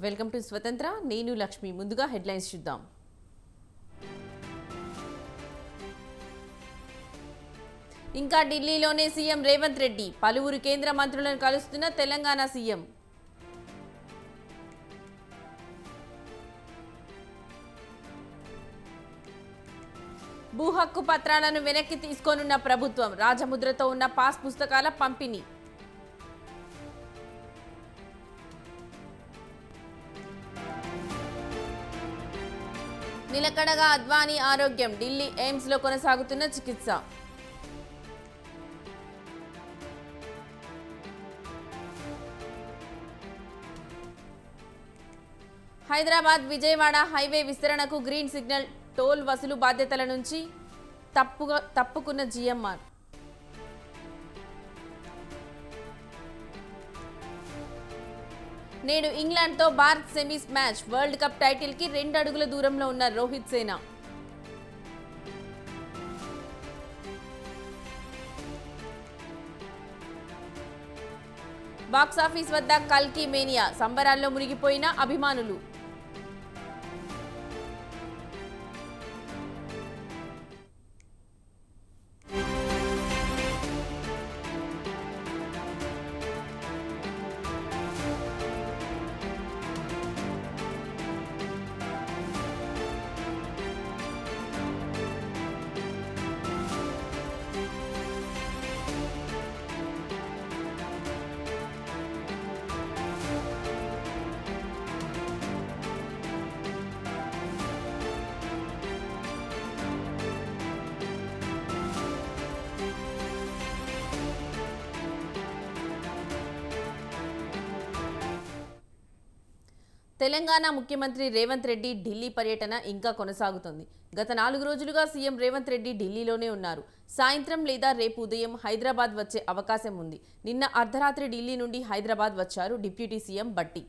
Welcome to స్వతంత్ర. నేను లక్ష్మి. ముందుగా హెడ్లైన్స్ చూద్దాం. ఇంకా ఢిల్లీలోనే సీఎం రేవంత్ రెడ్డి పలువురు కేంద్ర మంత్రులను కలుస్తున్న తెలంగాణ సీఎం. భూ హక్కు పత్రాలను వెనక్కి తీసుకోనున్న ప్రభుత్వం. రాజముద్రతో ఉన్న పాస్ పుస్తకాల పంపిణీ. నిలకడగా అద్వానీ ఆరోగ్యం. ఢిల్లీ ఎయిమ్స్ లో కొనసాగుతున్న చికిత్స. హైదరాబాద్ విజయవాడ హైవే విస్తరణకు గ్రీన్ సిగ్నల్. టోల్ వసూలు బాధ్యతల నుంచి తప్పుకున్న జీఎంఆర్. నేడు ఇంగ్లాండ్తో Bharat semis match. World cup title కి 2 అడుగుల దూరంలో ఉన్న రోహిత్ సేన. బాక్సాఫీస్ వద్ద కల్కి మేనియా. సంబరాల్లో మునిగిపోయిన అభిమానులు. తెలంగాణ ముఖ్యమంత్రి రేవంత్ రెడ్డి ఢిల్లీ పర్యటన ఇంకా కొనసాగుతోంది. గత 4 రోజులుగా సీఎం రేవంత్ రెడ్డి ఢిల్లీలోనే ఉన్నారు. సాయంత్రం లేదా రేపు ఉదయం హైదరాబాద్ వచ్చే అవకాశం ఉంది. నిన్న అర్ధరాత్రి ఢిల్లీ నుండి హైదరాబాద్ వచ్చారు డిప్యూటీ సీఎం భట్టి.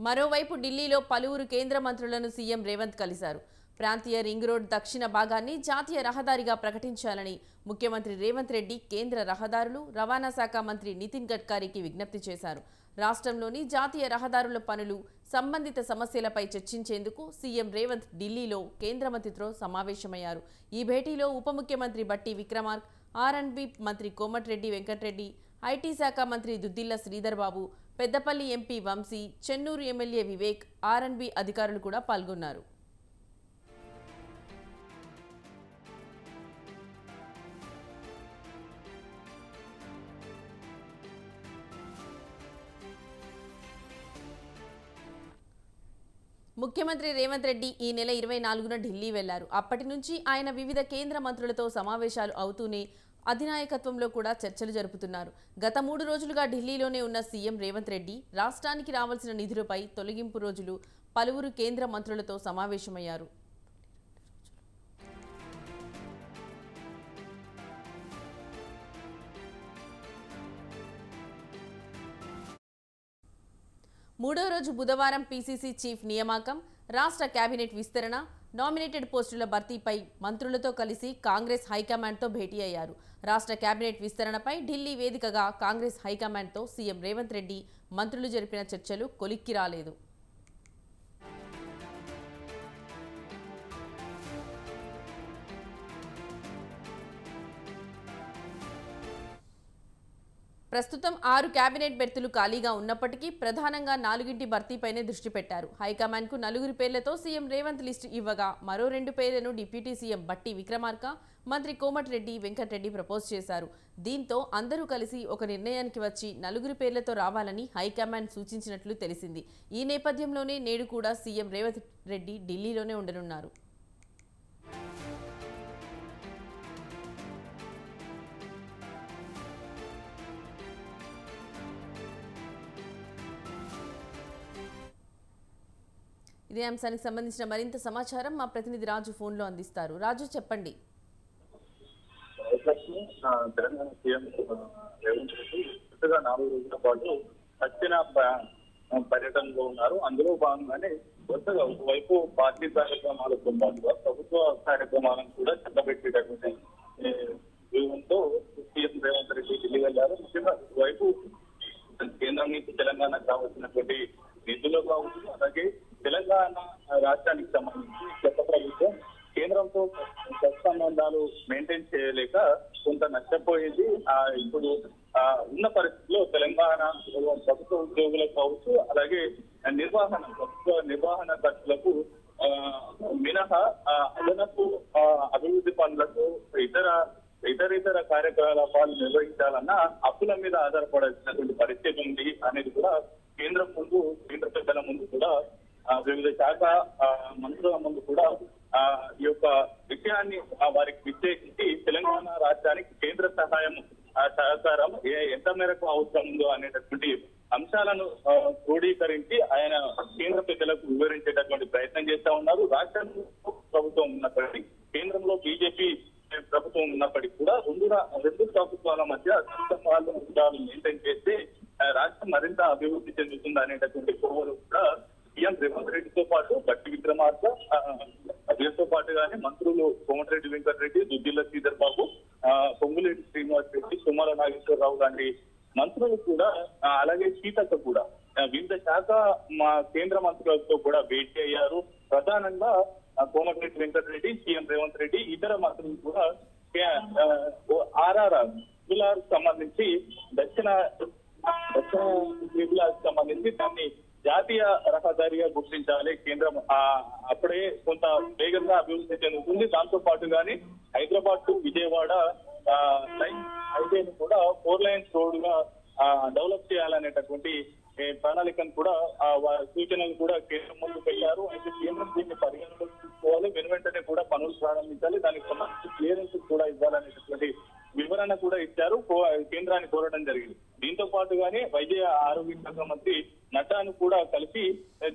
మరోవైపు ఢిల్లీలో పలువురు కేంద్ర మంత్రులను సీఎం రేవంత్ కలిశారు. ప్రాంతీయ రింగ్ రోడ్ దక్షిణ భాగాన్ని జాతీయ రహదారిగా ప్రకటించాలని ముఖ్యమంత్రి రేవంత్ రెడ్డి కేంద్ర రహదారులు రవాణా శాఖ మంత్రి నితిన్ గడ్కరీకి విజ్ఞప్తి చేశారు. రాష్ట్రంలోని జాతీయ రహదారుల పనులు సంబంధిత సమస్యలపై చర్చించేందుకు సీఎం రేవంత్ ఢిల్లీలో కేంద్ర మంత్రితో సమావేశమయ్యారు. ఈ భేటీలో ఉప ముఖ్యమంత్రి బట్టి విక్రమార్క, ఆర్ఎండ్బి మంత్రి కోమటిరెడ్డి వెంకటరెడ్డి, ఐటీ శాఖ మంత్రి దుద్దిల్ల శ్రీధర్ బాబు, పెద్దపల్లి ఎంపీ వంశీ, చెన్నూరు ఎమ్మెల్యే వివేక్, ఆర్ఎండ్బి అధికారులు కూడా పాల్గొన్నారు. ముఖ్యమంత్రి రేవంత్ రెడ్డి ఈ నెల 24న ఢిల్లీ వెళ్లారు. అప్పటి నుంచి ఆయన వివిధ కేంద్ర మంత్రులతో సమావేశాలు అవుతూనే అధినాయకత్వంలో కూడా చర్చలు జరుపుతున్నారు. గత 3 రోజులుగా ఢిల్లీలోనే ఉన్న సీఎం రేవంత్ రెడ్డి రాష్ట్రానికి రావాల్సిన నిధులపై తొలగింపు రోజులు పలువురు కేంద్ర మంత్రులతో సమావేశమయ్యారు. మూడో రోజు బుధవారం పీసీసీ చీఫ్ నియామకం, రాష్ట్ర కేబినెట్ విస్తరణ, నామినేటెడ్ పోస్టుల భర్తీపై మంత్రులతో కలిసి కాంగ్రెస్ హైకమాండ్తో భేటీ అయ్యారు. రాష్ట్ర కేబినెట్ విస్తరణపై ఢిల్లీ వేదికగా కాంగ్రెస్ హైకమాండ్తో సీఎం రేవంత్ రెడ్డి మంత్రులు జరిపిన చర్చలు కొలిక్కి రాలేదు. ప్రస్తుతం 6 కేబినెట్ బెర్తులు ఖాళీగా ఉన్నప్పటికీ ప్రధానంగా 4 భర్తీపైనే దృష్టి పెట్టారు. హైకమాండ్కు 4 పేర్లతో సీఎం రేవంత్ లిస్టు ఇవ్వగా మరో 2 పేర్లను డిప్యూటీ సీఎం బట్టి విక్రమార్క, మంత్రి కోమటిరెడ్డి వెంకటరెడ్డి ప్రపోజ్ చేశారు. దీంతో అందరూ కలిసి ఒక నిర్ణయానికి వచ్చి 4 పేర్లతో రావాలని హైకమాండ్ సూచించినట్లు తెలిసింది. ఈ నేపథ్యంలోనే నేడు కూడా సీఎం రేవంత్ రెడ్డి ఢిల్లీలోనే ఉండనున్నారు. ఇదే అంశానికి సంబంధించిన మరింత సమాచారం మా ప్రతినిధి రాజు ఫోన్లో అందిస్తారు. రాజు, చెప్పండి. తెలంగాణ సీఎం రేవంత్ రెడ్డి 4 రోజుల పాటు దక్షిణ పర్యటనలో ఉన్నారు. అందులో భాగంగానే కొత్తగా ఒకవైపు పార్టీ కార్యక్రమాలు కార్యక్రమాలతో పాటుగా ప్రభుత్వ కార్యక్రమాలను కూడా చక్కబెట్టేటటువంటి వ్యూహంతో సీఎం రేవంత్ రెడ్డి ఢిల్లీ వెళ్లారు. ముఖ్యంగా వైపు కేంద్రం నుంచి తెలంగాణకు రావాల్సినటువంటి నిధులు కావచ్చు, అలాగే తెలంగాణ రాష్ట్రానికి సంబంధించి గత ప్రభుత్వం కేంద్రంతో సత్సంబంధాలు మెయింటైన్ చేయలేక కొంత నష్టపోయింది. ఇప్పుడు ఉన్న పరిస్థితిలో తెలంగాణ ప్రభుత్వ ఉద్యోగులకు కావచ్చు, అలాగే ప్రభుత్వ నిర్వహణ ఖర్చులకు మినహా అదనపు అభివృద్ధి పనులకు ఇతర కార్యకలాపాలు నిర్వహించాలన్నా అప్పుల మీద ఆధారపడాల్సినటువంటి పరిస్థితి ఉంది అనేది కూడా కేంద్ర పెద్దల ముందు కూడా వివిధ శాఖ మంత్రుల ముందు కూడా ఈ యొక్క విషయాన్ని వారికి విశ్లేషించి తెలంగాణ రాష్ట్రానికి కేంద్ర సహకారం ఎంత మేరకు అవసరం ఉందో అనేటటువంటి అంశాలను క్రోడీకరించి ఆయన కేంద్ర పెద్దలకు వివరించేటటువంటి ప్రయత్నం చేస్తా ఉన్నారు. రాష్ట్రంలో ప్రభుత్వం ఉన్నప్పటికీ, కేంద్రంలో బీజేపీ ప్రభుత్వం ఉన్నప్పటికీ కూడా రెండు ప్రభుత్వాల మధ్య సంబంధాలు మెయింటైన్ చేస్తే రాష్ట్రం మరింత అభివృద్ధి చెందుతుంది అనేటటువంటి కోవలు కూడా సీఎం రేవంత్ రెడ్డితో పాటు బట్టి విక్రమార్క వీరితో పాటుగానే మంత్రులు కోమటిరెడ్డి వెంకటరెడ్డి, దుద్దిల్ల శ్రీధర్ బాబు, పొంగులేటి శ్రీనివాస్ రెడ్డి, తుమ్మల నాగేశ్వరరావు లాంటి మంత్రులు కూడా, అలాగే సీతక్క కూడా వివిధ శాఖ కేంద్ర మంత్రులతో కూడా భేటీ అయ్యారు. ప్రధానంగా కోమటిరెడ్డి వెంకటరెడ్డి, సీఎం రేవంత్ రెడ్డి, ఇతర మంత్రులు కూడా జిల్లాకు సంబంధించి దక్షిణ జిల్లాకు సంబంధించి దాన్ని జాతీయ రహదారిగా గుర్తించాలి కేంద్రం, అప్పుడే కొంత వేగంగా అభివృద్ధి చెందుతుంది. దాంతో పాటుగానే హైదరాబాద్ టు విజయవాడ లైన్ హైవేని కూడా 4 లైన్స్ రోడ్ గా డెవలప్ చేయాలనేటటువంటి ప్రణాళికను కూడా సూచనలు కూడా కేంద్రం ముందు పెట్టారు. అయితే కేంద్రం దీన్ని పరిగణలోకి తీసుకోవాలి, వెనువెంటనే కూడా పనులు ప్రారంభించాలి, దానికి సంబంధించి క్లియరెన్స్ కూడా ఇవ్వాలనేటటువంటి వివరణ కూడా ఇచ్చారు, కేంద్రాన్ని కోరడం జరిగింది. దీంతో పాటుగానే వైద్య ఆరోగ్య శాఖ మంత్రి నడ్డాను కూడా కలిసి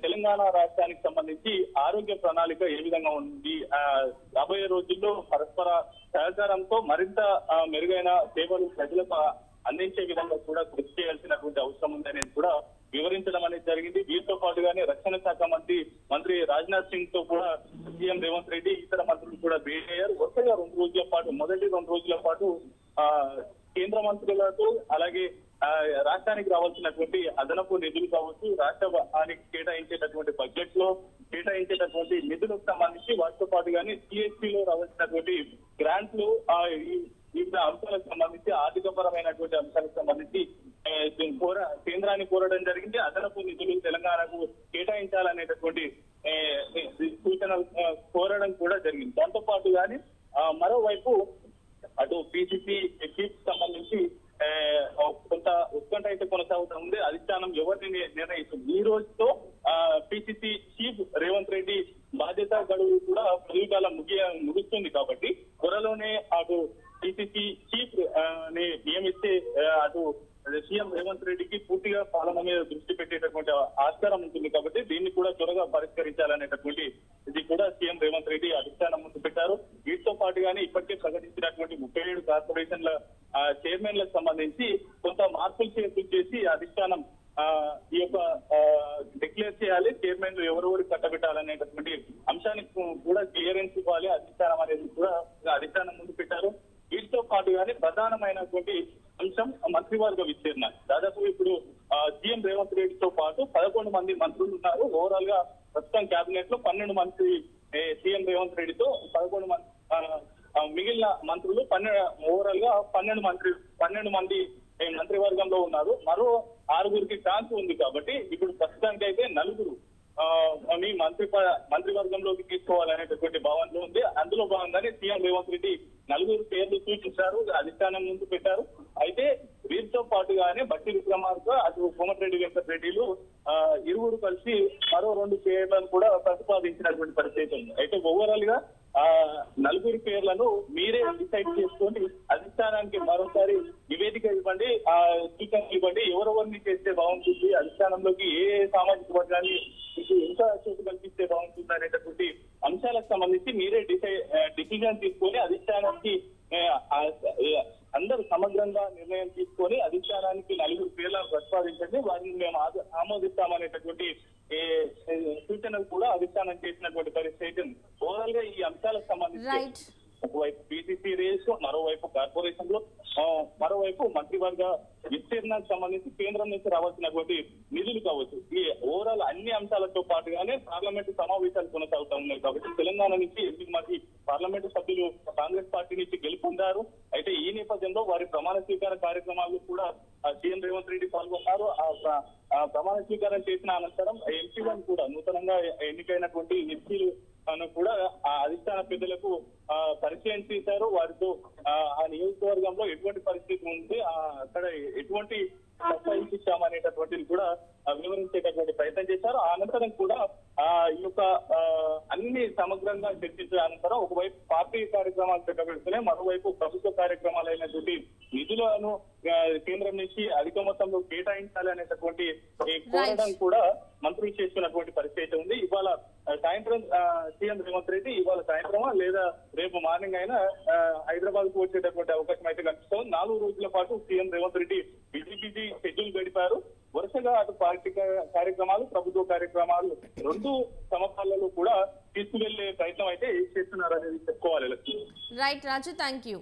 తెలంగాణ రాష్ట్రానికి సంబంధించి ఆరోగ్య ప్రణాళిక ఏ విధంగా ఉంది, రాబోయే రోజుల్లో పరస్పర సహకారంతో మరింత మెరుగైన సేవలు ప్రజలకు అందించే విధంగా కూడా కృషి చేయాల్సినటువంటి అవసరం ఉందనేది కూడా వివరించడం అనేది జరిగింది. వీరితో పాటుగానే రక్షణ శాఖ మంత్రి రాజ్నాథ్ సింగ్ తో కూడా సీఎం రేవంత్ రెడ్డి, ఇతర మంత్రులు కూడా భేటీ అయ్యారు. వరుసగా 2 రోజుల పాటు, మొదటి 2 రోజుల పాటు కేంద్ర మంత్రులతో, అలాగే రాష్ట్రానికి రావాల్సినటువంటి అదనపు నిధులు కావచ్చు, రాష్ట్రానికి కేటాయించేటటువంటి బడ్జెట్ లో కేటాయించేటటువంటి నిధులకు సంబంధించి, వాటితో పాటుగానే సిఎస్పీలో రావాల్సినటువంటి గ్రాంట్లు, వివిధ అంశాలకు సంబంధించి, ఆర్థికపరమైనటువంటి అంశాలకు సంబంధించి కేంద్రాన్ని కోరడం జరిగింది. అదనపు నిధులు తెలంగాణకు కేటాయించాలనేటటువంటి సూచనలు కోరడం కూడా జరిగింది. దాంతో పాటుగానే మరోవైపు అటు పిసిసి చీఫ్ సంబంధించి కొంత ఉత్కంఠ అయితే కొనసాగుతూ ఉంది. అధిష్టానం ఎవరిని నిర్ణయిస్తుంది. ఈ రోజుతో పిసిసి చీఫ్ రేవంత్ రెడ్డి బాధ్యత గడువు కూడా పదవీకాలం ముగుస్తుంది కాబట్టి త్వరలోనే అటు పిసిసి చీఫ్ ని నియమిస్తే అటు సీఎం రేవంత్ రెడ్డికి పూర్తిగా పాలన మీద దృష్టి పెట్టేటటువంటి ఆస్కారం ఉంటుంది కాబట్టి దీన్ని కూడా త్వరగా పరిష్కరించాలనేటటువంటి ఇది కూడా సీఎం రేవంత్ రెడ్డి అధిష్టానం ముందు పెట్టారు. వీటితో పాటుగానే ఇప్పటికే ప్రకటించినటువంటి 37 కార్పొరేషన్ల చైర్మన్లకు సంబంధించి కొంత మార్పులు చేర్పులు చేసి అధిష్టానం ఈ యొక్క డిక్లేర్ చేయాలి, చైర్మన్లు ఎవరెవరు కట్టబెట్టాలనేటటువంటి అంశానికి కూడా క్లియరెన్స్ ఇవ్వాలి అధిష్టానం అనేది కూడా అధిష్టానం ముందు పెట్టారు. వీటితో పాటుగానే ప్రధానమైనటువంటి అంశం మంత్రివర్గ విస్తరణ. దాదాపు ఇప్పుడు సీఎం రేవంత్ రెడ్డితో పాటు 11 మంది మంత్రులు ఉన్నారు. ఓవరాల్ గా ప్రస్తుతం కేబినెట్ లో 12 మంది సీఎం రేవంత్ రెడ్డితో 11 మంది, మిగిలిన మంత్రులు ఓవరాల్ గా 12 మంది మంత్రివర్గంలో ఉన్నారు. మరో 6గురికి ఛాన్స్ ఉంది కాబట్టి ఇప్పుడు ప్రస్తుతానికి అయితే 4 మీ మంత్రివర్గంలోకి తీసుకోవాలనేటటువంటి భావనలో ఉంది. అందులో భాగంగానే సీఎం రేవంత్ రెడ్డి 4 పేర్లు సూచించారు, అధిష్టానం ముందు పెట్టారు. అయితే వీరితో పాటుగానే బట్టి విక్రమార్క, అటు కోమటిరెడ్డి వెంకటరెడ్డిలు ఇరువురు కలిసి మరో 2 పేర్లను కూడా ప్రతిపాదించినటువంటి పరిస్థితి ఉంది. అయితే ఓవరాల్ గా 4 పేర్లను మీరే డిసైడ్ చేసుకొని అధిష్టానానికి మరోసారి నివేదిక ఇవ్వండి, సూచనలు ఇవ్వండి, ఎవరెవరిని చేస్తే బాగుంటుంది, అధిష్టానంలోకి ఏ సామాజిక వర్గాన్ని ఎంత చోటు కల్పిస్తే బాగుంటుంది అనేటటువంటి అంశాలకు సంబంధించి మీరే డిసిజన్ తీసుకొని అధిష్టానానికి అందరూ సమగ్రంగా నిర్ణయం తీసుకొని అధిష్టానానికి 4 పేర్లను ప్రతిపాదించండి, వారిని మేము ఆమోదిస్తామనేటటువంటి సూచనలు కూడా అధిష్టానం చేసినటువంటి పరిస్థితి. ఓవరాల్ గా విస్తీర్ణానికి సంబంధించి కేంద్రం నుంచి రావాల్సినటువంటి నిధులు కావచ్చు, ఈ ఓవరాల్ అన్ని అంశాలతో పాటుగానే పార్లమెంటు సమావేశాలు కొనసాగుతా ఉన్నాయి. కాబట్టి తెలంగాణ నుంచి 8 మంది పార్లమెంటు సభ్యులు కాంగ్రెస్ పార్టీ నుంచి గెలుపొందారు. అయితే ఈ నేపథ్యంలో వారి ప్రమాణ స్వీకార కార్యక్రమాల్లో కూడా సీఎం రేవంత్ రెడ్డి పాల్గొన్నారు. ప్రమాణ స్వీకారం చేసిన అనంతరం ఎంపీలను కూడా నూతనంగా ఎన్నికైనటువంటి ఎంపీలు కూడా ఆ అధిష్టాన పెద్దలకు పరిచయం చేశారు. వారితో ఆ నియోజకవర్గంలో ఎటువంటి పరిస్థితి ఉంది, అక్కడ ఎటువంటి ఇచ్చామనేటటువంటిది కూడా వివరించేటటువంటి ప్రయత్నం చేశారు. ఆ అనంతరం కూడా ఈ యొక్క అన్ని సమగ్రంగా చర్చించిన అనంతరం ఒకవైపు పార్టీ కార్యక్రమాలు పెట్టబెడుతూనే మరోవైపు ప్రభుత్వ కార్యక్రమాలైనటువంటి నిధులను కేంద్రం నుంచి అధిక మొత్తంలో కేటాయించాలి అనేటటువంటి కోరడం కూడా మంత్రులు చేస్తున్నటువంటి పరిస్థితి ఉంది. ఇవాళ సాయంత్రం సీఎం రేవంత్ రెడ్డి ఇవాళ సాయంత్రమా లేదా రేపు మార్నింగ్ అయినా హైదరాబాద్ కు వచ్చేటటువంటి అవకాశం అయితే కనిపిస్తుంది. 4 రోజుల పాటు CM Revanth Reddy busy schedule గడిపారు. వరుసగా అటు పార్టీ కార్యక్రమాలు, ప్రభుత్వ కార్యక్రమాలు రెండు సమపాలలో కూడా తీసుకువెళ్లే ప్రయత్నం అయితే చేస్తున్నారు అనేది చెప్పుకోవాలి. Right Raju, thank you.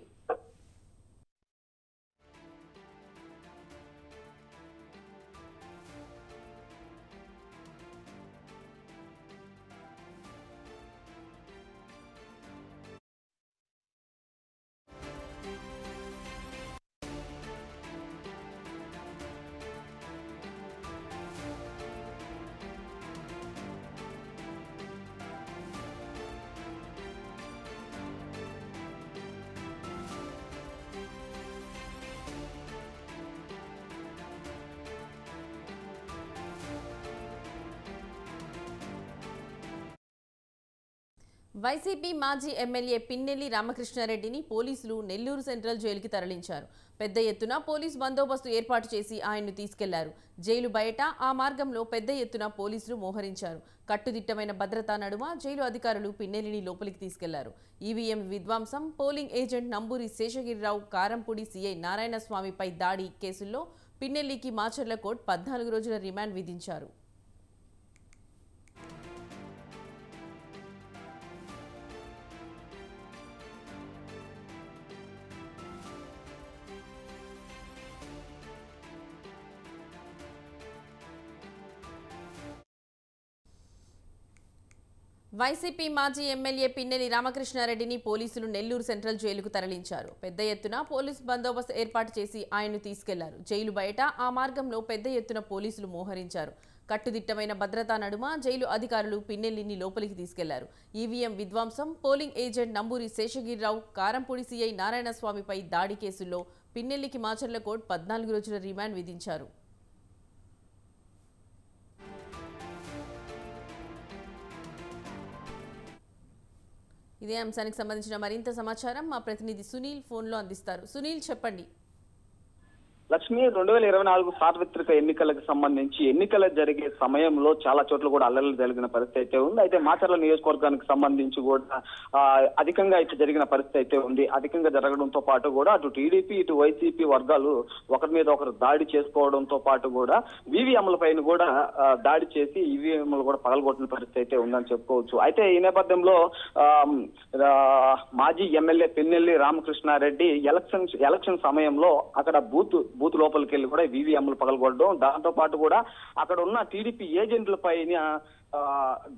YCP మాజీ ఎమ్మెల్యే పిన్నెల్లి రామకృష్ణారెడ్డిని పోలీసులు నెల్లూరు సెంట్రల్ జైలుకి తరలించారు. పెద్ద ఎత్తున పోలీస్ బందోబస్తు ఏర్పాటు చేసి ఆయన్ను తీసుకెళ్లారు. జైలు బయట ఆ మార్గంలో పెద్ద ఎత్తున పోలీసులు మోహరించారు. కట్టుదిట్టమైన భద్రతా నడుమ జైలు అధికారులు పిన్నెల్లిని లోపలికి తీసుకెళ్లారు. ఈవీఎం విధ్వంసం, polling agent Namburi Seshagirirao, Karampudi CI నారాయణస్వామిపై దాడి కేసుల్లో పిన్నెల్లికి మాచర్ల కోర్టు 14 రోజుల రిమాండ్ విధించారు. వైసీపీ మాజీ ఎమ్మెల్యే పిన్నెల్లి రామకృష్ణారెడ్డిని పోలీసులు నెల్లూరు సెంట్రల్ జైలుకు తరలించారు. పెద్ద ఎత్తున పోలీసు బందోబస్తు ఏర్పాటు చేసి ఆయన్ను తీసుకెళ్లారు. జైలు బయట ఆ మార్గంలో పెద్ద ఎత్తున పోలీసులు మోహరించారు. కట్టుదిట్టమైన భద్రతా నడుమ జైలు అధికారులు పిన్నెల్లిని లోపలికి తీసుకెళ్లారు. ఈవీఎం విధ్వంసం, polling agent Namburi Seshagirirao, Karampudi CI నారాయణస్వామిపై దాడి కేసుల్లో పిన్నెల్లికి మాచర్ల కోర్టు 14 రోజుల రిమాండ్ విధించారు. ఇదే అంశానికి సంబంధించిన మరింత సమాచారం మా ప్రతినిధి సునీల్ ఫోన్లో అందిస్తారు. సునీల్, చెప్పండి. లక్ష్మి, 2024 సార్వత్రిక ఎన్నికలకు సంబంధించి ఎన్నికలు జరిగే సమయంలో చాలా చోట్ల కూడా అల్లర్లు జరిగిన పరిస్థితి అయితే ఉంది. అయితే మాచర్ల నియోజకవర్గానికి సంబంధించి కూడా అధికంగా అయితే జరిగిన పరిస్థితి అయితే ఉంది. అధికంగా జరగడంతో పాటు కూడా అటు టీడీపీ ఇటు వైసీపీ వర్గాలు ఒకరి మీద ఒకరు దాడి చేసుకోవడంతో పాటు కూడా ఈవీఎంల పైన కూడా దాడి చేసి ఈవీఎంలు కూడా పగలగొట్టిన పరిస్థితి అయితే ఉందని చెప్పుకోవచ్చు. అయితే ఈ నేపథ్యంలో మాజీ ఎమ్మెల్యే పిన్నెల్లి రామకృష్ణారెడ్డి ఎలక్షన్ సమయంలో అక్కడ బూత్ లోపలికి వెళ్ళి కూడా ఈవీఎంలు పగలగొట్టడం, దాంతో పాటు కూడా అక్కడ ఉన్న టీడీపీ ఏజెంట్ల పైన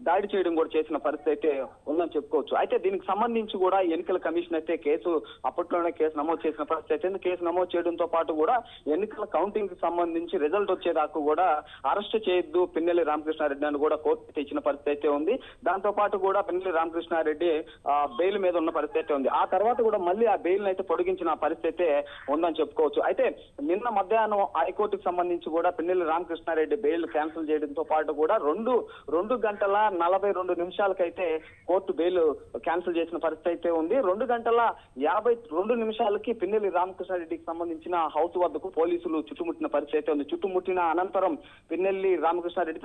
దాడి చేయడం కూడా చేసిన పరిస్థితి అయితే ఉందని చెప్పుకోవచ్చు. అయితే దీనికి సంబంధించి కూడా ఎన్నికల కమిషన్ అయితే అప్పట్లోనే కేసు నమోదు చేసిన పరిస్థితి అయితే కేసు నమోదు చేయడంతో పాటు కూడా ఎన్నికల కౌంటింగ్ కి సంబంధించి రిజల్ట్ వచ్చేదాకా కూడా అరెస్ట్ చేయొద్దు పిన్నెల్లి రామకృష్ణారెడ్డి అని కూడా కోర్టు ఇచ్చిన పరిస్థితి అయితే ఉంది. దాంతో పాటు కూడా పిన్నెల్లి రామకృష్ణారెడ్డి బెయిల్ మీద ఉన్న పరిస్థితి అయితే ఉంది. ఆ తర్వాత కూడా మళ్ళీ ఆ బెయిల్ అయితే పొడిగించిన పరిస్థితి అయితే ఉందని చెప్పుకోవచ్చు. అయితే నిన్న మధ్యాహ్నం హైకోర్టుకు సంబంధించి కూడా పిన్నెల్లి రామకృష్ణారెడ్డి బెయిల్ క్యాన్సిల్ చేయడంతో పాటు కూడా 2 గంటల 42 నిమిషాలకైతే కోర్టు బెయిల్ క్యాన్సిల్ చేసిన పరిస్థితి అయితే ఉంది. 2 గంటల 52 నిమిషాలకి పిన్నెల్లి రామకృష్ణారెడ్డికి సంబంధించిన హౌస్ వద్దకు పోలీసులు చుట్టుముట్టిన పరిస్థితి అయితే ఉంది. చుట్టుముట్టిన అనంతరం పిన్నెల్లి రామకృష్ణారెడ్డి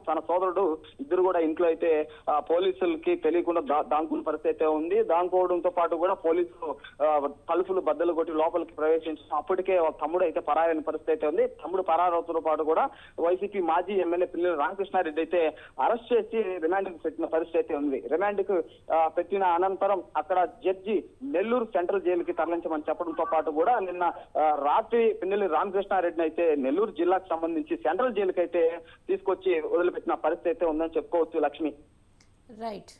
తన సోదరుడు ఇద్దరు కూడా ఇంట్లో అయితే పోలీసులకి తెలియకుండా దాంకున్న పరిస్థితి అయితే ఉంది. దాంకోవడంతో పాటు కూడా పోలీసులు తలుపులు బద్దలు కొట్టి లోపలికి ప్రవేశించిన అప్పటికే తమ్ముడు అయితే పరారైన పరిస్థితి అయితే ఉంది. తమ్ముడు పరారవుతో పాటు కూడా వైసీపీ మాజీ ఎమ్మెల్యే పిన్నెల్లి రామకృష్ణారెడ్డి రామకృష్ణారెడ్డి అయితే అరెస్ట్ చేసి రిమాండ్ కు పెట్టిన పరిస్థితి అయితే ఉంది. రిమాండ్ కు పెట్టిన అనంతరం అక్కడ జడ్జి నెల్లూరు సెంట్రల్ జైలుకి తరలించమని చెప్పడంతో పాటు కూడా నిన్న రాత్రి పిన్నెల్లి రామకృష్ణారెడ్డిని అయితే నెల్లూరు జిల్లాకు సంబంధించి సెంట్రల్ జైలుకి అయితే తీసుకొచ్చి వదిలిపెట్టిన పరిస్థితి అయితే ఉందని చెప్పుకోవచ్చు లక్ష్మి. రైట్.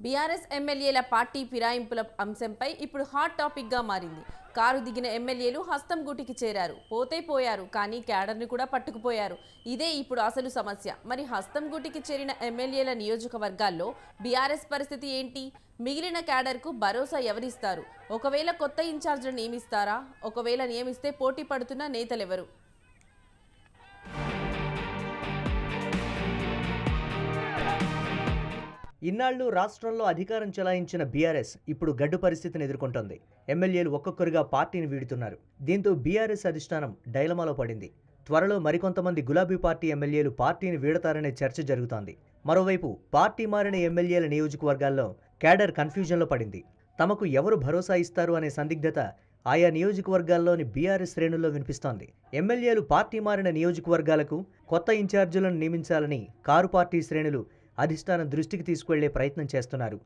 బీఆర్ఎస్ ఎమ్మెల్యేల పార్టీ ఫిరాయింపుల అంశంపై ఇప్పుడు హాట్ టాపిక్ గా మారింది. కారు దిగిన ఎమ్మెల్యేలు హస్తం గూటికి చేరారు. పోతే పోయారు, కానీ క్యాడర్ని కూడా పట్టుకుపోయారు. ఇదే ఇప్పుడు అసలు సమస్య. మరి హస్తం గూటికి చేరిన ఎమ్మెల్యేల నియోజకవర్గాల్లో బీఆర్ఎస్ పరిస్థితి ఏంటి? మిగిలిన క్యాడర్కు భరోసా ఎవరిస్తారు? ఒకవేళ కొత్త ఇన్ఛార్జ్లు నియమిస్తారా? ఒకవేళ నియమిస్తే పోటీ పడుతున్న నేతలెవరు? ఇన్నాళ్లు రాష్ట్రంలో అధికారం చెలాయించిన బీఆర్ఎస్ ఇప్పుడు గడ్డు పరిస్థితిని ఎదుర్కొంటోంది. ఎమ్మెల్యేలు ఒక్కొక్కరుగా పార్టీని వీడుతున్నారు. దీంతో బీఆర్ఎస్ అధిష్టానం డైలమాలో పడింది. త్వరలో మరికొంతమంది గులాబీ పార్టీ ఎమ్మెల్యేలు పార్టీని వీడతారనే చర్చ జరుగుతోంది. మరోవైపు పార్టీ మారిన ఎమ్మెల్యేల నియోజకవర్గాల్లో క్యాడర్ కన్ఫ్యూజన్లో పడింది. తమకు ఎవరు భరోసా ఇస్తారు అనే సందిగ్ధత ఆయా నియోజకవర్గాల్లోని బీఆర్ఎస్ శ్రేణుల్లో వినిపిస్తోంది. ఎమ్మెల్యేలు పార్టీ మారిన నియోజకవర్గాలకు కొత్త ఇన్ఛార్జీలను నియమించాలని కారు పార్టీ శ్రేణులు అధిష్టానం దృష్టికి తీసుకువెళ్లే ప్రయత్నం చేస్తున్నారు.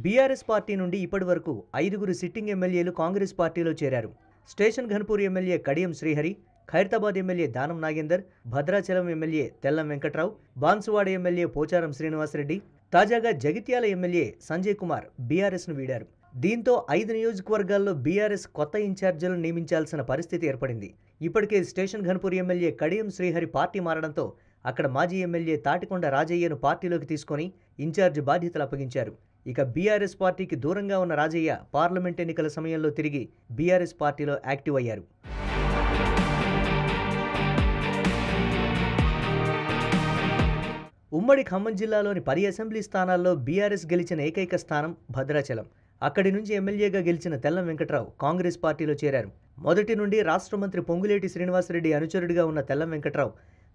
బీఆర్ఎస్ పార్టీ నుండి ఇప్పటి వరకు 5గురు సిట్టింగ్ ఎమ్మెల్యేలు కాంగ్రెస్ పార్టీలో చేరారు. Station Ghanpur MLA Kadiyam Srihari, Khairatabad MLA Danam Nagender, Bhadrachalam MLA Tellam Venkatrao, Banswada MLA Pocharam Srinivasa Reddy, తాజాగా జగిత్యాల ఎమ్మెల్యే సంజయ్ కుమార్ బీఆర్ఎస్ను వీడారు. దీంతో 5 నియోజకవర్గాల్లో బీఆర్ఎస్ కొత్త ఇన్ఛార్జీలను నియమించాల్సిన పరిస్థితి ఏర్పడింది. ఇప్పటికే station Ghanpur MLA Kadiyam Srihari party మారడంతో అక్కడ మాజీ ఎమ్మెల్యే తాటికొండ రాజయ్యను పార్టీలోకి తీసుకొని ఇన్ఛార్జి బాధ్యతలు అప్పగించారు. ఇక బీఆర్ఎస్ పార్టీకి దూరంగా ఉన్న రాజయ్య పార్లమెంట్ ఎన్నికల సమయంలో తిరిగి బీఆర్ఎస్ పార్టీలో యాక్టివ్ అయ్యారు. ఉమ్మడి ఖమ్మం జిల్లాలోని 10 అసెంబ్లీ స్థానాల్లో బీఆర్ఎస్ గెలిచిన ఏకైక స్థానం భద్రాచలం. అక్కడి నుంచి ఎమ్మెల్యేగా గెలిచిన తెల్లం వెంకట్రావు కాంగ్రెస్ పార్టీలో చేరారు. మొదటి నుండి రాష్ట్ర మంత్రి పొంగులేటి శ్రీనివాసరెడ్డి అనుచరుడిగా ఉన్న తెల్లం వెంకట్రావు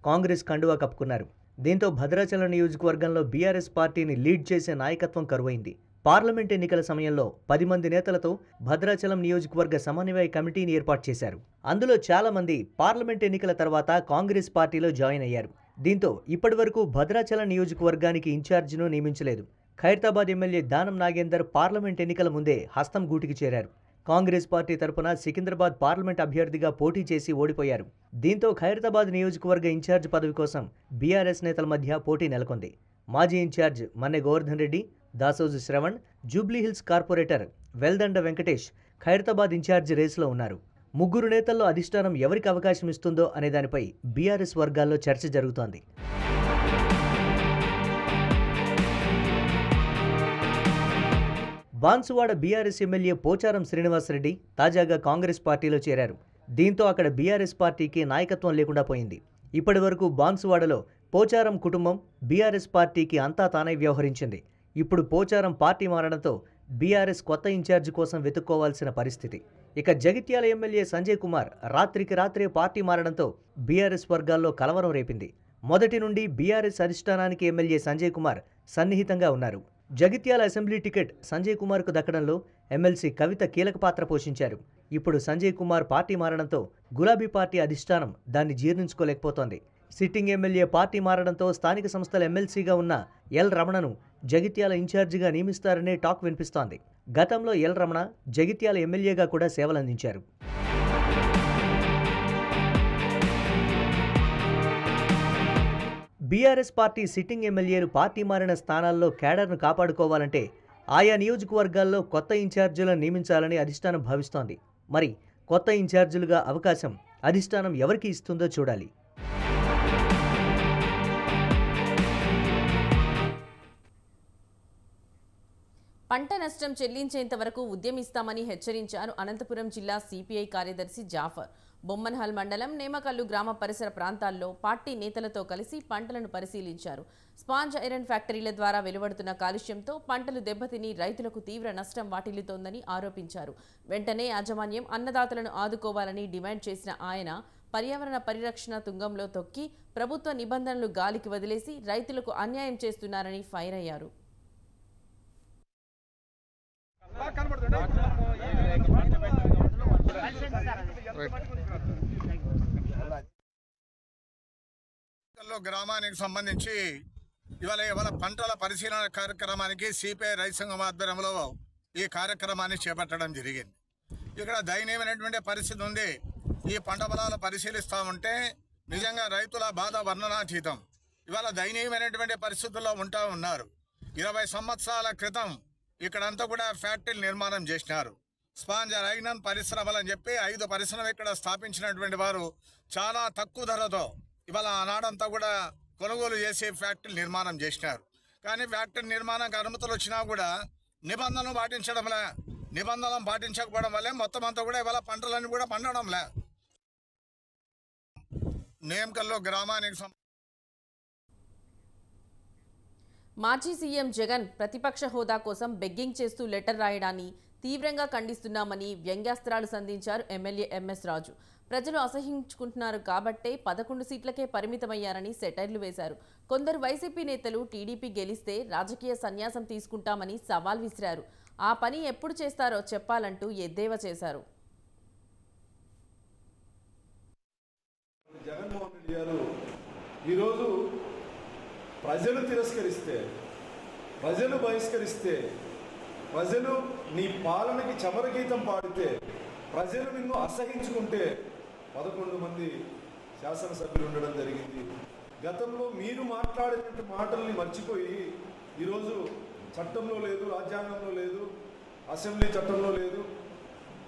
కాంగ్రెస్ కండువా కప్పుకున్నారు. దీంతో భద్రాచలం నియోజకవర్గంలో బీఆర్ఎస్ పార్టీని లీడ్ చేసే నాయకత్వం కరువైంది. పార్లమెంట్ ఎన్నికల సమయంలో 10 మంది నేతలతో భద్రాచలం నియోజకవర్గ సమన్వయ కమిటీని ఏర్పాటు చేశారు. అందులో చాలా మంది పార్లమెంట్ ఎన్నికల తర్వాత కాంగ్రెస్ పార్టీలో జాయిన్ అయ్యారు. దీంతో ఇప్పటి వరకు భద్రాచలం నియోజకవర్గానికి ఇన్ఛార్జిను నియమించలేదు. ఖైరతాబాద్ ఎమ్మెల్యే దానం నాగేందర్ పార్లమెంట్ ఎన్నికల ముందే హస్తం గూటికి చేరారు. కాంగ్రెస్ పార్టీ తరపున సికింద్రాబాద్ పార్లమెంట్ అభ్యర్థిగా పోటీ చేసి ఓడిపోయారు. దీంతో ఖైరతాబాద్ నియోజకవర్గ ఇన్ఛార్జ్ పదవి కోసం బీఆర్ఎస్ నేతల మధ్య పోటీ నెలకొంది. మాజీ incharge Manne Govardhan Reddy, Dasoju Sravan, Jubilee Hills corporator Veldanda Venkatesh Khairatabad incharge రేసులో ఉన్నారు. ముగ్గురు నేతల్లో అధిష్టానం ఎవరికి అవకాశం ఇస్తుందో అనే దానిపై బీఆర్ఎస్ వర్గాల్లో చర్చ జరుగుతోంది. బాన్సువాడ బీఆర్ఎస్ ఎమ్మెల్యే పోచారం శ్రీనివాసరెడ్డి తాజాగా కాంగ్రెస్ పార్టీలో చేరారు. దీంతో అక్కడ బీఆర్ఎస్ పార్టీకి నాయకత్వం లేకుండా పోయింది. ఇప్పటి వరకు బాన్సువాడలో పోచారం కుటుంబం బీఆర్ఎస్ పార్టీకి అంతా తానే వ్యవహరించింది. ఇప్పుడు పోచారం పార్టీ మారడంతో బీఆర్ఎస్ కొత్త ఇన్ఛార్జి కోసం వెతుక్కోవాల్సిన పరిస్థితి. ఇక జగిత్యాల ఎమ్మెల్యే సంజయ్ కుమార్ రాత్రికి రాత్రే పార్టీ మారడంతో బీఆర్ఎస్ వర్గాల్లో కలవరం రేపింది. మొదటి నుండి బీఆర్ఎస్ అధిష్టానానికి ఎమ్మెల్యే సంజయ్ కుమార్ సన్నిహితంగా ఉన్నారు. జగిత్యాల అసెంబ్లీ టికెట్ సంజయ్ కుమార్కు దక్కడంలో ఎమ్మెల్సీ కవిత కీలక పాత్ర పోషించారు. ఇప్పుడు సంజయ్ కుమార్ పార్టీ మారడంతో గులాబీ పార్టీ అధిష్టానం దాన్ని జీర్ణించుకోలేకపోతోంది. సిట్టింగ్ ఎమ్మెల్యే పార్టీ మారడంతో స్థానిక సంస్థల ఎమ్మెల్సీగా ఉన్న ఎల్ రమణను జగిత్యాల ఇన్ఛార్జిగా నియమిస్తారనే టాక్ వినిపిస్తోంది. గతంలో ఎల్ రమణ జగిత్యాల ఎమ్మెల్యేగా కూడా సేవలందించారు. బీఆర్ఎస్ పార్టీ సిట్టింగ్ ఎమ్మెల్యేలు పార్టీ మారిన స్థానాల్లో క్యాడర్ను కాపాడుకోవాలంటే ఆయా నియోజకవర్గాల్లో కొత్త ఇన్ఛార్జీలను నియమించాలని అధిష్టానం భావిస్తోంది. మరి కొత్త ఇన్ఛార్జీలుగా అవకాశం అధిష్టానం ఎవరికి ఇస్తుందో చూడాలి. పంట నష్టం చెల్లించేంత వరకు ఉద్యమిస్తామని హెచ్చరించారు అనంతపురం జిల్లా సిపిఐ కార్యదర్శి జాఫర్. బొమ్మన్హల్ మండలం నేమకల్లు గ్రామ పరిసర ప్రాంతాల్లో పార్టీ నేతలతో కలిసి పంటలను పరిశీలించారు. స్పాంజ్ ఐరన్ ఫ్యాక్టరీల ద్వారా వెలువడుతున్న కాలుష్యంతో పంటలు దెబ్బతిని రైతులకు తీవ్ర నష్టం వాటిల్లుతోందని ఆరోపించారు. వెంటనే యాజమాన్యం అన్నదాతలను ఆదుకోవాలని డిమాండ్ చేసిన ఆయన పర్యావరణ పరిరక్షణ తుంగంలో తొక్కి ప్రభుత్వ నిబంధనలు గాలికి వదిలేసి రైతులకు అన్యాయం చేస్తున్నారని ఫైర్ అయ్యారు. గ్రామానికి సంబంధించి ఇవాళ పంటల పరిశీలన కార్యక్రమానికి సిపిఐ రైతు సంఘం ఆధ్వర్యంలో ఈ కార్యక్రమాన్ని చేపట్టడం జరిగింది. ఇక్కడ దయనీయమైనటువంటి పరిస్థితి ఉంది. ఈ పంట పొలాలు పరిశీలిస్తూ ఉంటే నిజంగా రైతుల బాధ వర్ణనాతీతం. ఇవాళ దయనీయమైనటువంటి పరిస్థితుల్లో ఉంటా ఉన్నారు. 20 సంవత్సరాల క్రితం ఇక్కడంతా కూడా ఫ్యాక్టరీలు నిర్మాణం చేసినారు. స్పాంజ్ ఐరన్ పరిశ్రమలు అని చెప్పి 5 పరిశ్రమలు ఇక్కడ స్థాపించినటువంటి వారు చాలా తక్కువ ధరతో ఇవాళ ఆనాడంతా కూడా కొనుగోలు చేసి ఫ్యాక్టరీలు నిర్మాణం చేసినారు. కానీ ఫ్యాక్టరీ నిర్మాణానికి అనుమతులు వచ్చినా కూడా నిబంధనలు పాటించకపోవడం వల్లే మొత్తం అంతా కూడా ఇవాళ పంటలన్నీ కూడా పండడంలే. నేమకల్లో గ్రామానికి మాజీ సీఎం జగన్ ప్రతిపక్ష హోదా కోసం బెగ్గింగ్ చేస్తూ లెటర్ రాయడాన్ని తీవ్రంగా ఖండిస్తున్నామని వ్యంగ్యాస్త్రాలు సంధించారు ఎమ్మెల్యే ఎంఎస్ రాజు. ప్రజలు అసహించుకుంటున్నారు కాబట్టే 11 సీట్లకే పరిమితమయ్యారని సెటైర్లు వేశారు. కొందరు వైసీపీ నేతలు టీడీపీ గెలిస్తే రాజకీయ సన్యాసం తీసుకుంటామని సవాల్ విసిరారు. ఆ పని ఎప్పుడు చేస్తారో చెప్పాలంటూ ఎద్దేవా చేశారు. జగన్మోహన్ రెడ్డి గారు ఈరోజు ప్రజలు తిరస్కరిస్తే, ప్రజలు బహిష్కరిస్తే, ప్రజలు నీ పాలనకి చమరగీతం పాడితే, ప్రజలు నిన్ను అసహించుకుంటే 11 మంది శాసనసభ్యులు ఉండడం జరిగింది. గతంలో మీరు మాట్లాడినట్టు మాటల్ని మర్చిపోయి ఈరోజు చట్టంలో లేదు, రాజ్యాంగంలో లేదు, అసెంబ్లీ చట్టంలో లేదు,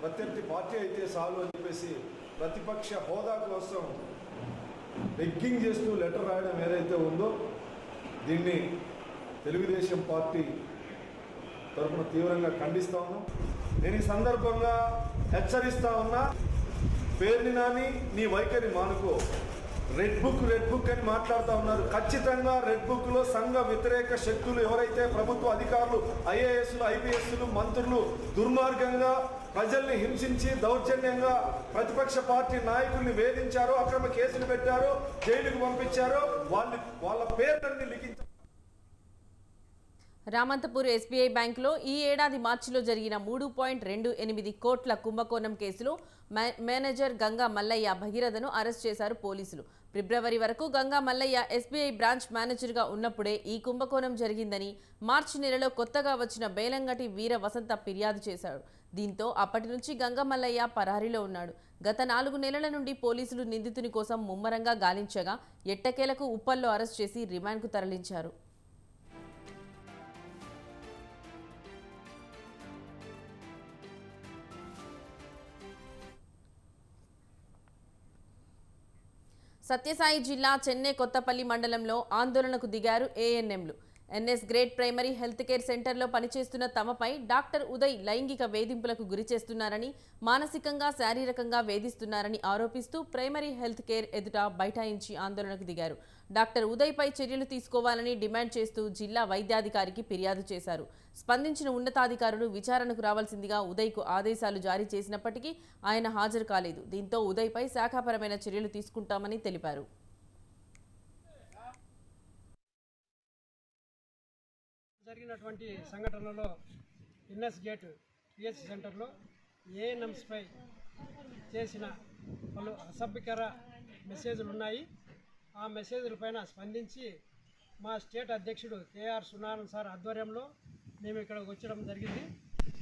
ప్రత్యర్థి పార్టీ అయితే చాలు అని చెప్పేసి ప్రతిపక్ష హోదా కోసం బెగ్గింగ్ చేస్తూ లెటర్ రాయడం ఏదైతే ఉందో దీన్ని తెలుగుదేశం పార్టీ తరఫున తీవ్రంగా ఖండిస్తా ఉన్నాం. నేను ఈ సందర్భంగా హెచ్చరిస్తా ఉన్నా, పేరుని నాని నీ వైఖరి మానుకో. రెడ్ బుక్ అని మాట్లాడుతూ ఉన్నారు. ఖచ్చితంగా రెడ్ బుక్లో సంఘ వ్యతిరేక శక్తులు ఎవరైతే ప్రభుత్వ అధికారులు, ఐఏఎస్లు, ఐపీఎస్లు, మంత్రులు దుర్మార్గంగా ప్రజల్ని హింసించి దౌర్జన్యంగా ప్రతిపక్ష పార్టీ నాయకుల్ని వేధించారో, అక్రమ కేసులు పెట్టారో, జైలుకు పంపించారో వాళ్ళ పేర్లన్నీ లిఖించారు. రామంతపూర్ ఎస్బీఐ బ్యాంకులో ఈ ఏడాది మార్చిలో జరిగిన 3.28 కోట్ల కుంభకోణం కేసులో మేనేజర్ గంగా మల్లయ్య భగీరథను అరెస్ట్ చేశారు పోలీసులు. ఫిబ్రవరి వరకు గంగా మల్లయ్య ఎస్బీఐ బ్రాంచ్ మేనేజర్గా ఉన్నప్పుడే ఈ కుంభకోణం జరిగిందని మార్చి నెలలో కొత్తగా వచ్చిన బేలంగటి వీర వసంత ఫిర్యాదు చేశాడు. దీంతో అప్పటి నుంచి గంగా మల్లయ్య పరారీలో ఉన్నాడు. గత 4 నెలల నుండి పోలీసులు నిందితుని కోసం ముమ్మరంగా గాలించగా ఎట్టకేలకు ఉప్పల్లో అరెస్ట్ చేసి రిమాండ్కు తరలించారు. సత్యసాయి జిల్లా చెన్నై కొత్తపల్లి మండలంలో ఆందోళనకు దిగారు ఏఎన్ఎంలు. NS grade primary health care సెంటర్లో పనిచేస్తున్న తమపై డాక్టర్ ఉదయ్ లైంగిక వేధింపులకు గురి చేస్తున్నారని, మానసికంగా శారీరకంగా వేధిస్తున్నారని ఆరోపిస్తూ ప్రైమరీ హెల్త్ కేర్ ఎదుట బైఠాయించి ఆందోళనకు దిగారు. డాక్టర్ ఉదయ్పై చర్యలు తీసుకోవాలని డిమాండ్ చేస్తూ జిల్లా వైద్యాధికారికి ఫిర్యాదు చేశారు. స్పందించిన ఉన్నతాధికారులు విచారణకు రావాల్సిందిగా ఉదయ్కు ఆదేశాలు జారీ చేసినప్పటికీ ఆయన హాజరు కాలేదు. దీంతో ఉదయ్పై శాఖాపరమైన చర్యలు తీసుకుంటామని తెలిపారు. జరిగినటువంటి సంఘటనలో ఎన్ఎస్ గేట్ పిహెచ్ సెంటర్లో ఏఎన్ఎంస్పై చేసిన పలు అసభ్యకర మెసేజ్లు ఉన్నాయి. ఆ మెసేజ్ల పైన స్పందించి మా స్టేట్ అధ్యక్షుడు కేఆర్ సునారాయణ సార్ ఆధ్వర్యంలో మేము ఇక్కడికి వచ్చడం జరిగింది.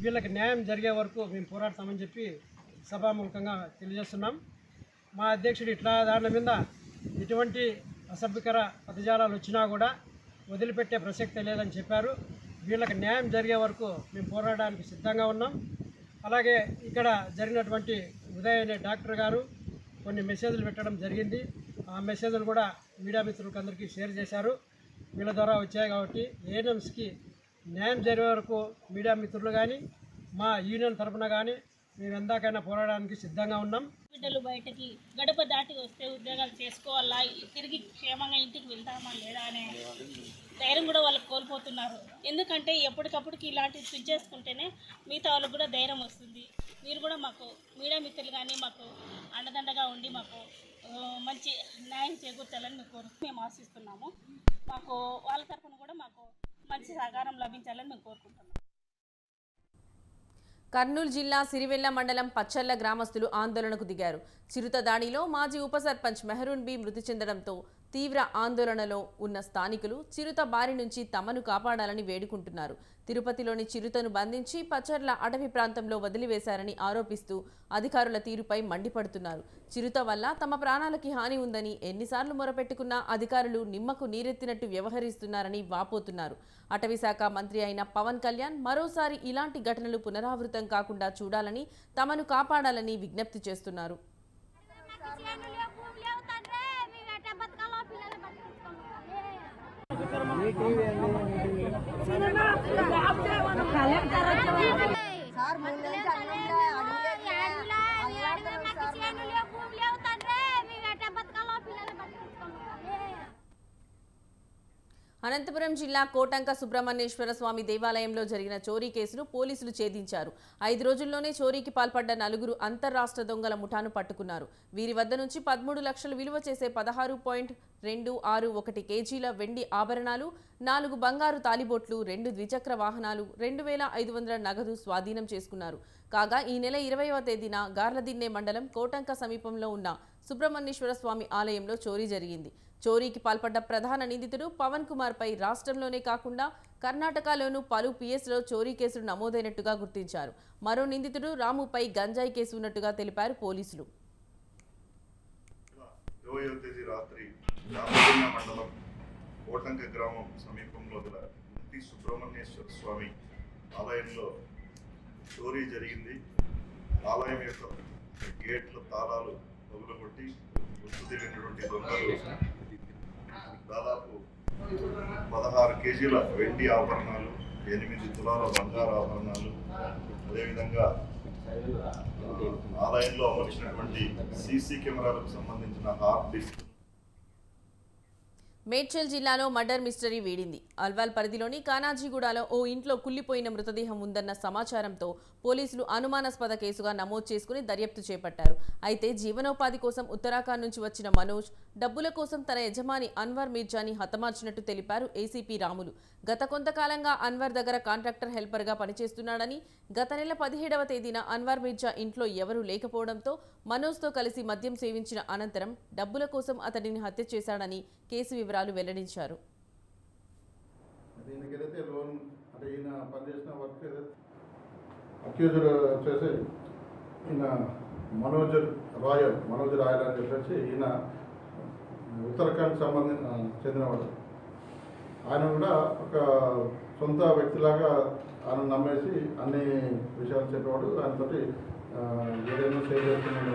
వీళ్ళకి న్యాయం జరిగే వరకు మేము పోరాడతామని చెప్పి సభాముఖంగా తెలియజేస్తున్నాం. మా అధ్యక్షుడు ఇట్లా దాని మీద ఎటువంటి అసభ్యకర పదజాలాలు వచ్చినా కూడా వదిలిపెట్టే ప్రసక్తే లేదని చెప్పారు. వీళ్ళకి న్యాయం జరిగే వరకు మేము పోరాడడానికి సిద్ధంగా ఉన్నాం. అలాగే ఇక్కడ జరిగినటువంటి ఉదయ్ అనే డాక్టర్ గారు కొన్ని మెసేజ్లు పెట్టడం జరిగింది. ఆ మెసేజ్లు కూడా మీడియా మిత్రులకు అందరికీ షేర్ చేశారు. వీళ్ళ ద్వారా వచ్చాయి కాబట్టి ఏఎన్ఎంస్కి న్యాయం జరిగే వరకు మీడియా మిత్రులు కానీ మా యూనియన్ తరఫున కానీ మేము ఎందాకైనా పోరాడడానికి సిద్ధంగా ఉన్నాం. బిడ్డలు బయటకి గడప దాటి వస్తే ఉద్యోగాలు చేసుకోవాలా, తిరిగి క్షేమంగా ఇంటికి వెళ్తామా లేదా అనే ధైర్యం కూడా వాళ్ళకి కోల్పోతున్నారు. ఎందుకంటే ఎప్పటికప్పటికి ఇలాంటివి స్విచ్ చేసుకుంటేనే మిగతా వాళ్ళకి కూడా ధైర్యం వస్తుంది. మీరు కూడా మాకు మీడియా మిత్రులు కానీ మాకు అండదండగా ఉండి మాకు మంచి న్యాయం చేకూర్చాలని మేము ఆశిస్తున్నాము. మాకు వాళ్ళ తరఫున కూడా మాకు మంచి సహకారం లభించాలని మేము కోరుకుంటున్నాం. కర్నూలు జిల్లా సిరివెల్ల మండలం పచ్చళ్ల గ్రామస్తులు ఆందోళనకు దిగారు. చిరుత దాడిలో మాజీ ఉప సర్పంచ్ మెహరూన్ బి మృతి చెందడంతో తీవ్ర ఆందోళనలో ఉన్న స్థానికులు చిరుత బారి నుంచి తమను కాపాడాలని వేడుకుంటున్నారు. తిరుపతిలోని చిరుతను బంధించి పచ్చర్ల అటవీ ప్రాంతంలో వదిలివేశారని ఆరోపిస్తూ అధికారుల తీరుపై మండిపడుతున్నారు. చిరుత వల్ల తమ ప్రాణాలకి హాని ఉందని ఎన్నిసార్లు మొరపెట్టుకున్నా అధికారులు నిమ్మకు నీరెత్తినట్టు వ్యవహరిస్తున్నారని వాపోతున్నారు. అటవీ శాఖ మంత్రి అయిన పవన్ కళ్యాణ్ మరోసారి ఇలాంటి ఘటనలు పునరావృతం కాకుండా చూడాలని, తమను కాపాడాలని విజ్ఞప్తి చేస్తున్నారు. అనంతపురం జిల్లా కోటంక సుబ్రహ్మణ్యేశ్వర స్వామి దేవాలయంలో జరిగిన చోరీ కేసును పోలీసులు ఛేదించారు. 5 రోజుల్లోనే చోరీకి పాల్పడ్డ 4 అంతర్రాష్ట్ర దొంగల ముఠాను పట్టుకున్నారు. వీరి వద్ద నుంచి 13 లక్షలు విలువ చేసే 16.261 కేజీల వెండి ఆభరణాలు, 4 బంగారు తాలిబొట్లు, 2 ద్విచక్ర వాహనాలు, 2500 నగదు స్వాధీనం చేసుకున్నారు. కాగా ఈ నెల 20వ తేదీన గార్లదిన్నె మండలం కోటంక సమీపంలో ఉన్న సుబ్రహ్మణ్యేశ్వర స్వామి ఆలయంలో చోరీ జరిగింది. చోరీకి పాల్పడ్డ ప్రధాన నిందితుడు పవన్ కుమార్ పై రాష్ట్రంలోనే కాకుండా కర్ణాటకలోనూ పలు పిఎస్లో చోరీ కేసులు నమోదైనట్టుగా గుర్తించారు. మరో నిందితుడు రాముపై గంజాయి కేసు ఉన్నట్టుగా తెలిపారు పోలీసులు. 20వ తేదీ రాత్రి గార్లదిన్నె మండలం కోటంక గ్రామం సమీపంలో గల ఇంటి సుబ్రహ్మణ్యేశ్వర స్వామి ఆలయంలో చోరీ జరిగింది. ఆలయం యొక్క గేట్ల తాళాలు పగులగొట్టి గుర్తు తెలియనటువంటి దొంగలు దాదాపు 16 కేజీల వెండి ఆభరణాలు, 8 తులాల బంగారు ఆభరణాలు, అదేవిధంగా ఆలయంలో అమర్చినటువంటి సీసీ కెమెరాలకు సంబంధించిన హార్డ్ డిస్క్. మేడ్చల్ జిల్లాలో మర్డర్ మిస్టరీ వీడింది. అల్వాల్ పరిధిలోని కానాజీగూడలో ఓ ఇంట్లో కుళ్లిపోయిన మృతదేహం ఉందన్న సమాచారంతో పోలీసులు అనుమానాస్పద కేసుగా నమోదు చేసుకుని దర్యాప్తు చేపట్టారు. అయితే జీవనోపాధి కోసం ఉత్తరాఖండ్ నుంచి వచ్చిన మనోజ్ డబ్బుల కోసం తన యజమాని అన్వర్ మీర్జాని హతమార్చినట్టు తెలిపారు ఏసీపీ రాములు. గత కొంతకాలంగా అన్వర్ దగ్గర కాంట్రాక్టర్ హెల్పర్గా పనిచేస్తున్నాడని, గత నెల 17వ తేదీన అన్వర్ మీర్జా ఇంట్లో ఎవరూ లేకపోవడంతో మనోజ్తో కలిసి మద్యం సేవించిన అనంతరం డబ్బుల కోసం అతడిని హత్య చేశాడని కేసు వివరాలు వెల్లడించారు. మనోజ్ రాయల్ అని చెప్పేసి ఈయన ఉత్తరాఖండ్ చెందినవాడు. ఆయన కూడా ఒక సొంత వ్యక్తిలాగా ఆయన నమ్మేసి అన్ని విషయాలు చెప్పేవాడు. ఆయనతో ఏదైనా సేవ్ చేస్తున్నాడు.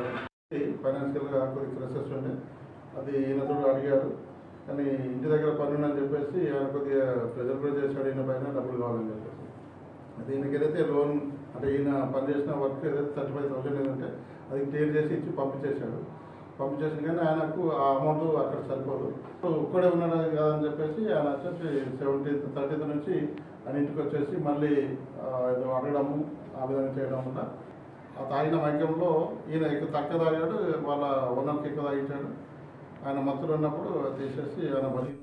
ఫైనాన్షియల్గా కొద్దిగా క్రైసిస్ ఉండే అది ఈయనతో అడిగాడు. కానీ ఇంటి దగ్గర పని ఉందని చెప్పేసి ఆయన కొద్దిగా ప్రెజర్ కూడా చేశాడు. ఈయన పైన డబ్బులు కావాలని చెప్పేసి అది ఈయనకి ఏదైతే లోన్ అంటే ఈయన పనిచేసిన వర్క్ ఏదైతే 35,000 ఏదంటే అది క్లియర్ చేసి ఇచ్చి పంపించేశాడు. కానీ ఆయనకు ఆ అమౌంట్ అక్కడ సరిపోదు. ఒక్కడే ఉన్నాడు కాదని చెప్పేసి ఆయన వచ్చేసి 30th నుంచి ఆయన ఇంటికి వచ్చేసి మళ్ళీ ఏదో అడగడము ఆ విధంగా చేయడం వల్ల ఆ తాగిన మైకంలో ఈయన ఎక్కువ తక్కువ తాగాడు, వాళ్ళ ఓనర్కి ఎక్కువ తాగించాడు. ఆయన మత్తులు ఉన్నప్పుడు తీసేసి ఆయన బలి.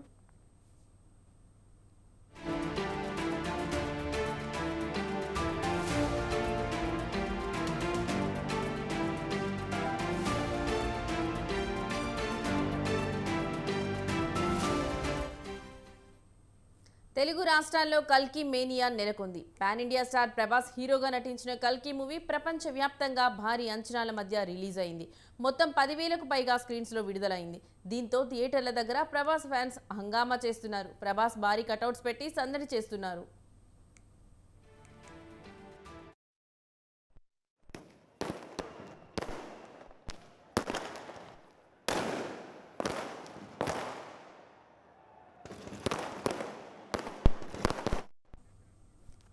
తెలుగు రాష్ట్రాల్లో కల్కి మేనియా నెలకొంది. పాన్ ఇండియా స్టార్ ప్రభాస్ హీరోగా నటించిన కల్కి మూవీ ప్రపంచవ్యాప్తంగా భారీ అంచనాల మధ్య రిలీజ్ అయింది. మొత్తం 10,000కు పైగా స్క్రీన్స్లో విడుదలైంది. దీంతో థియేటర్ల దగ్గర ప్రభాస్ ఫ్యాన్స్ హంగామా చేస్తున్నారు. ప్రభాస్ భారీ కటౌట్స్ పెట్టి సందడి చేస్తున్నారు.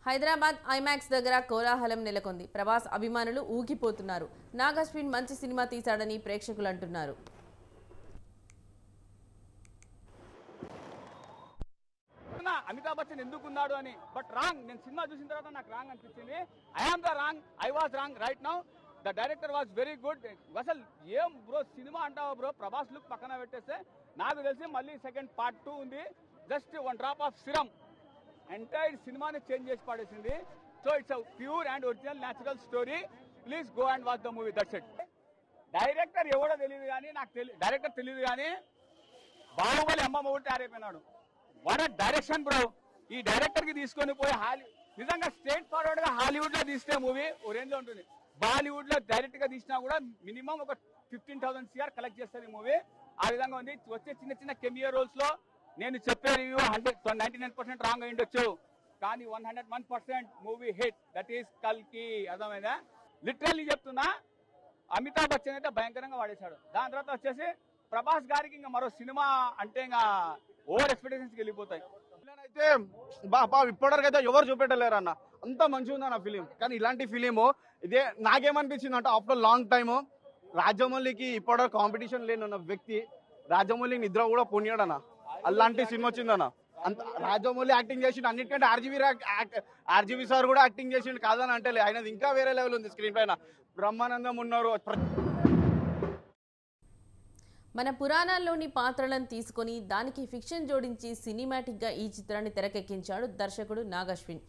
హైదరాబాద్ ఐమాక్స్ దగ్గర కోలాహలం నెలకొంది. ప్రభాస్ అభిమానులు ఊగిపోతున్నారు. నాగ్ అశ్విన్ మంచి సినిమా తీశాడని ప్రేక్షకులు అంటున్నారు. అమితాబ్ బచ్చన్ ఎందుకున్నాడు అని, బట్ రాంగ్. నేను సినిమా చూసిన తర్వాత నాకు రాంగ్ అనిపించింది. I am the wrong, I was wrong right now. The director was very good. అసలు ఏం బ్రో సినిమా అంటావా బ్రో? ప్రభాస్ లుక్ పక్కన పెట్టేస్తే నాకు తెలిసి మళ్ళీ సెకండ్ పార్ట్ 2 ఉంది. Just 1 drop of serum entire సినిమాని చేంజ్ చేసి పడేసింది. So it's a pure and original natural story. Please go and watch the movie. That's it. Director ఎవడో తెలియదు కానీ డైరెక్టర్ తెలియదు కానీ బాహుబలి అమ్మ మొగుడు తయారైపోయినాడు. What direction bro. ఈ డైరెక్టర్ కి తీసుకొని పోయి నిజంగా స్ట్రేట్ ఫార్వర్డ్ గా హాలీవుడ్ లో తీస్తే మూవీ ఓ రేంజ్ లో ఉంటుంది. బాలీవుడ్ లో డైరెక్ట్ గా తీసినా కూడా మినిమం ఒక 15,000 CR కలెక్ట్ చేస్తుంది మూవీ. ఆ విధంగా ఉంది. వచ్చే చిన్న చిన్న కెమియో రోల్స్ లో నేను చెప్పే రివ్యూ 99% రాంగ్ అయ్యిండొచ్చు, కానీ 101% మూవీ హిట్. దట్ ఈస్ కల్కి. అర్థమైందా? లిటరల్లీ చెప్తున్నా, అమితాబ్ బచ్చన్ అయితే భయంకరంగా వాడేశాడు. దాని తర్వాత వచ్చేసి ప్రభాస్ గారికి ఇంకా మరో సినిమా అంటే ఇంకా ఓవర్ ఎక్స్పెక్టేషన్స్ వెళ్ళిపోతాయి. అయితే ఇప్పటివరకు అయితే ఎవరు చూపెట్టలేరు అన్న, అంత మంచిగా ఉంది అన్న ఫిలిం. కానీ ఇలాంటి ఫిలిము ఇదే నాకేమనిపించింది అంటే ఆఫ్టర్ లాంగ్ టైమ్ రాజమౌళికి ఇప్పటివరకు కాంపిటీషన్ లేనున్న వ్యక్తి రాజమౌళి నిద్ర కూడా పొనియాడన్న. అలాంటి సినిమా వచ్చిందన్న. అంత రాజమౌళి యాక్టింగ్ చేసిండు, అన్నిటికంటే ఆర్జీవి సార్ కూడా యాక్టింగ్ చేసిండు కాదని అంటే ఆయనది ఇంకా వేరే లెవెల్ ఉంది స్క్రీన్ పైన. బ్రహ్మానందం ఉన్నారు. మన పురాణాల్లోని పాత్రలను తీసుకొని దానికి ఫిక్షన్ జోడించి సినిమాటిక్గా ఈ చిత్రాన్ని తెరకెక్కించాడు దర్శకుడు నాగశ్విన్.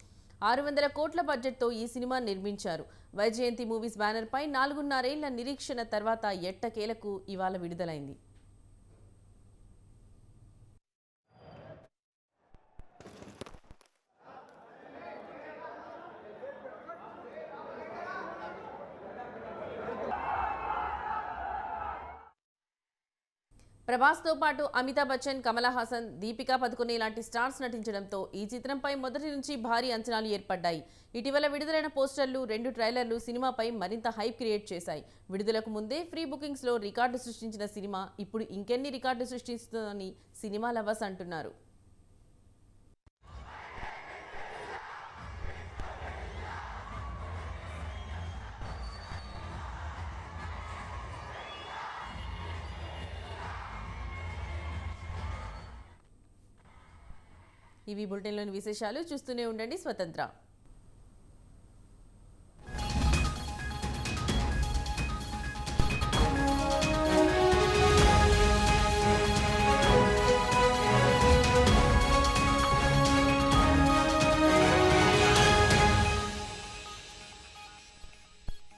600 కోట్ల బడ్జెట్తో ఈ సినిమా నిర్మించారు. వైజయంతి మూవీస్ బ్యానర్పై 4.5 ఏళ్ల నిరీక్షణ తర్వాత ఎట్టకేలకు ఇవాళ విడుదలైంది. ప్రభాస్తో పాటు అమితాబ్ బచ్చన్, కమల్ హాసన్, దీపికా పదుకొనే లాంటి స్టార్స్ నటించడంతో ఈ చిత్రంపై మొదటి నుంచి భారీ అంచనాలు ఏర్పడ్డాయి. ఇటీవల విడుదలైన పోస్టర్లు, 2 ట్రైలర్లు సినిమాపై మరింత హైప్ క్రియేట్ చేశాయి. విడుదలకు ముందే ఫ్రీ బుకింగ్స్లో రికార్డు సృష్టించిన సినిమా ఇప్పుడు ఇంకెన్ని రికార్డు సృష్టిస్తుందని సినిమా లవర్స్ అంటున్నారు. ఇవి బులెటిన్లోని విశేషాలు. చూస్తూనే ఉండండి స్వతంత్ర.